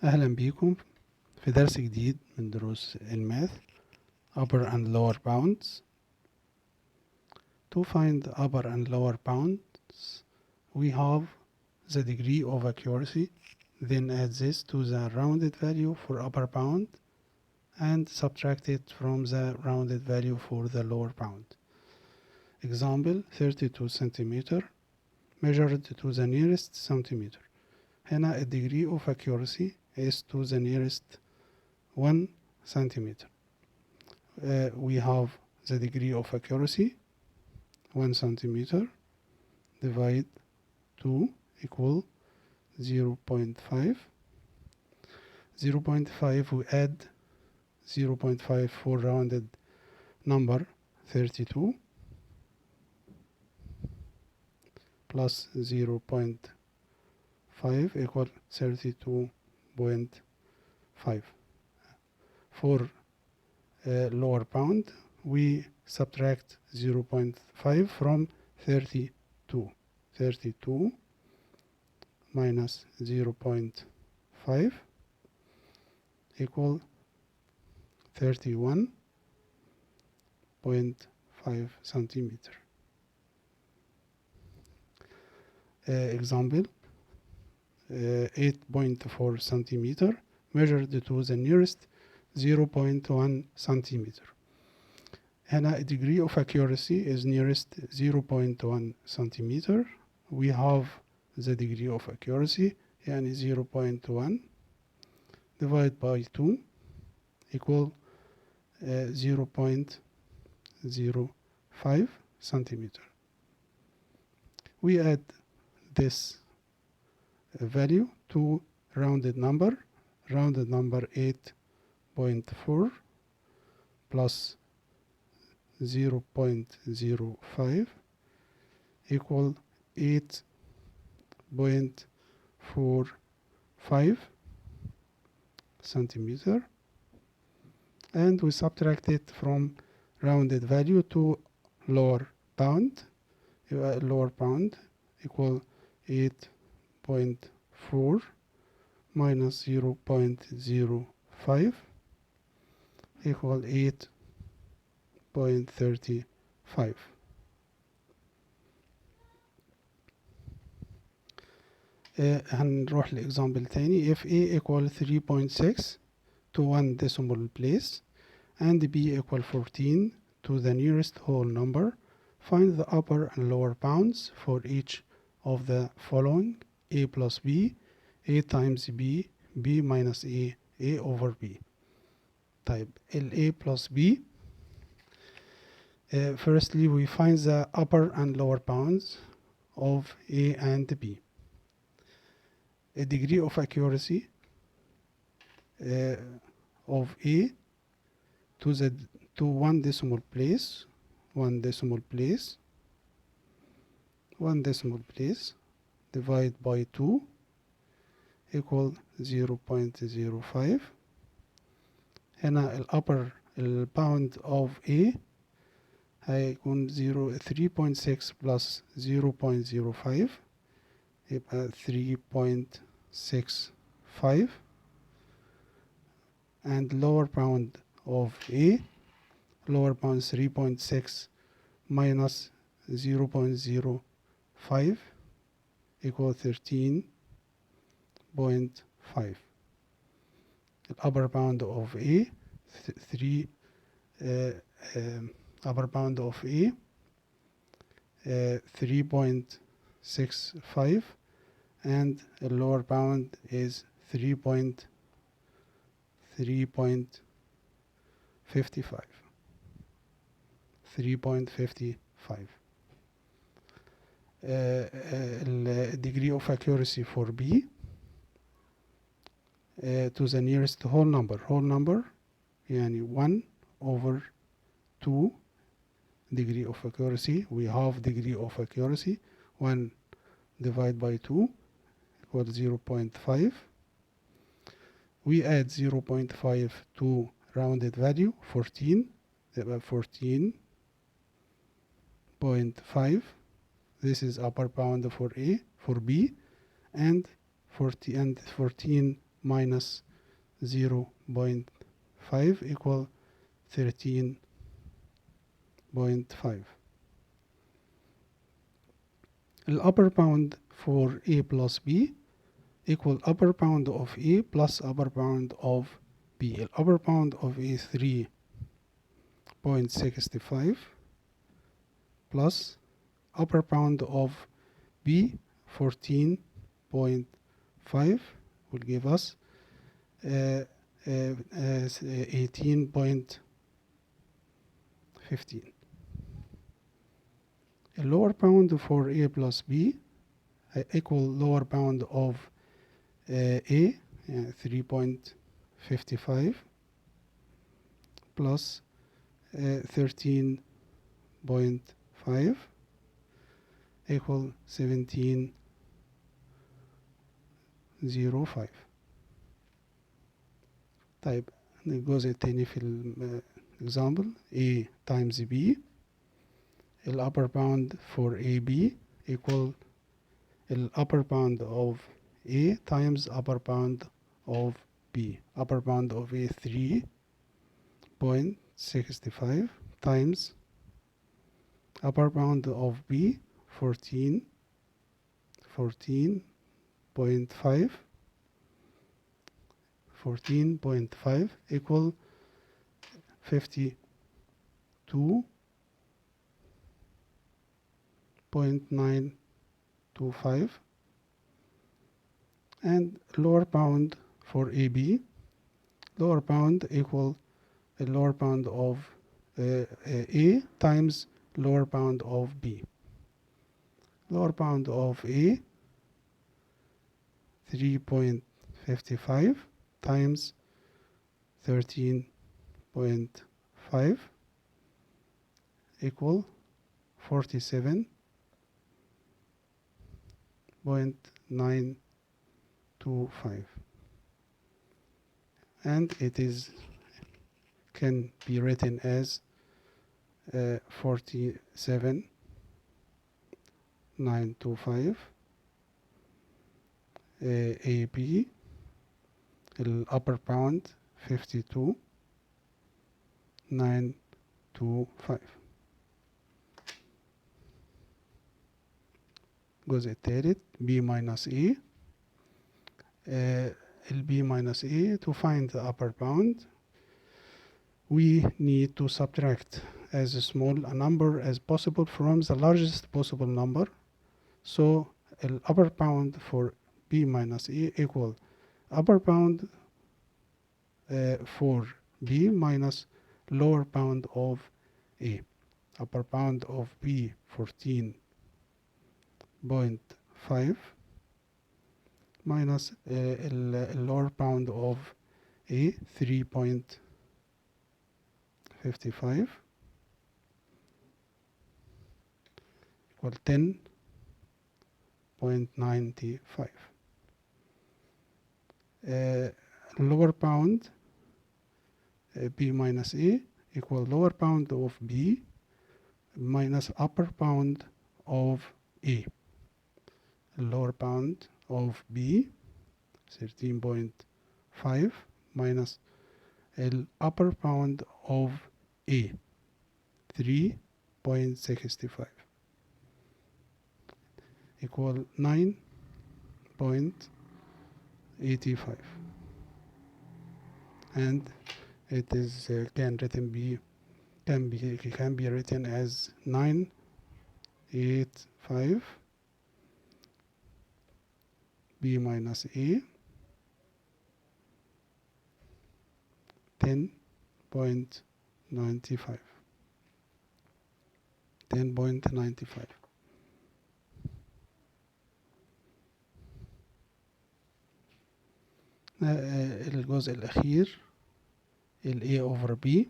أهلا بيكم في درس جديد من دروس الماث upper and lower bounds. To find the upper and lower bounds we have the degree of accuracy, then add this to the rounded value for upper bound and subtract it from the rounded value for the lower bound. Example 32 centimeter measured to the nearest centimeter. هنا a degree of accuracy is to the nearest 1 centimeter. We have the degree of accuracy 1 centimeter divide 2 equal 0.5. 0.5 we add 0.5 for rounded number 32 plus 0.5 equal 32.5. For lower bound we subtract 0.5 from 32. 32 minus 0.5 equal 31.5 centimeter. Example 8.4 centimeter measured to the nearest 0.1 centimeter. هنا degree of accuracy is nearest 0.1 centimeter. We have the degree of accuracy يعني 0.1 divided by 2 equal 0.05 centimeter. We add this value to rounded number 8.4 plus 0.05 equal 8.45 centimeter, and we subtract it from rounded value to lower bound. Lower bound equal 8.4 minus 0.05 equal 8.35. هنروح لإكزامبل تاني. If A equal 3.6 to 1 decimal place and B equal 14 to the nearest whole number, find the upper and lower bounds for each of the following: A plus B, A times B, B minus A, A over B. طيب ال A plus B, firstly we find the upper and lower bounds of A and B. A degree of accuracy of A to 1 decimal place divide by 2 equal 0.05. هنا الupper bound of A هيكون 3.6 plus 0.05 يبقى 3.65, and lower bound of A, lower bound 3.6 minus 0.05 equal 13.5. upper bound of A upper bound of A 3.65 and the lower bound is 3.55. 3.55. Degree of accuracy for B to the nearest whole number يعني 1 over 2 degree of accuracy. We have degree of accuracy 1 divided by 2 equals 0.5. We add 0.5 to rounded value 14, 14.5. This is upper bound for A. For B, and 14 minus 0.5 equal 13.5. The upper bound for A plus B equal upper bound of A plus upper bound of B. The upper bound of A 3.65 plus upper bound of B 14.5 will give us 18.15. A lower bound for A plus B equal lower bound of A 3.55 plus 13.5 equal 17.05. طيب الجزء التاني في example A times B. The upper bound for AB equal the upper bound of A times upper bound of B. Upper bound of A 3.65 times upper bound of B 14.5 equal 52.925, and lower bound for AB, lower bound equal the lower bound of A times lower bound of B. Lower bound of A 3.55 times 13.5 equal 47.925, and it is can be written as 47.925 AB, the upper bound 52.925. الجزء الثالث B minus A. B minus A, to find the upper bound we need to subtract as small a number as possible from the largest possible number. So the upper bound for B minus A equal upper bound for B minus lower bound of A. Upper bound of B 14.5 minus lower bound of A 3.55 equal 10.95. Lower bound B minus A equal lower bound of B minus upper bound of A. Lower bound of B 13.5 minus upper bound of A 3.65 equal 9.85, and it is can be written as 985 B minus A 10.95. الجزء الأخير ال A over B.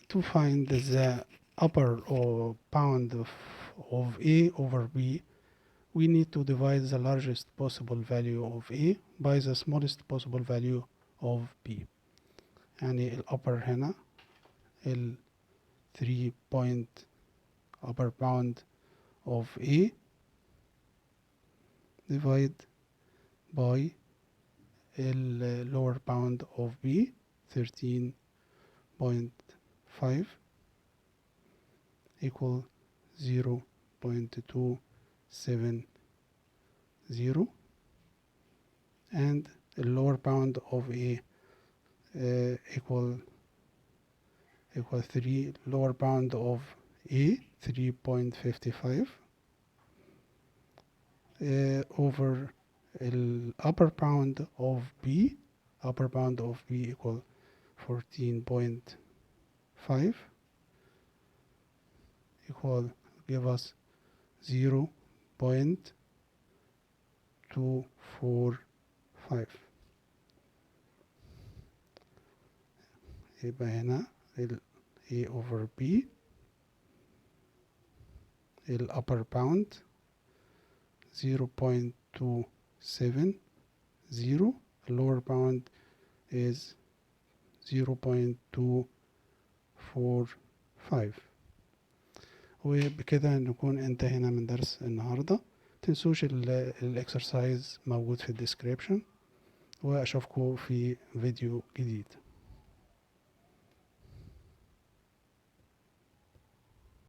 To find the upper or bound of A over B, we need to divide the largest possible value of A by the smallest possible value of B. يعني الupper هنا 3 point upper bound of A divide by lower bound of B 13.5 equal 0.270, and the lower bound of A equal 3, lower bound of A 3.55 over the upper bound of B equal 14.5 equal give us 0.245. يبقى هنا ال A over B ال upper bound 0.270, lower bound is 0.245. وبكده نكون انتهينا من درس النهاردة. تنسوش الاكسرسايز موجود في الديسكريبشن، واشوفكم في فيديو جديد.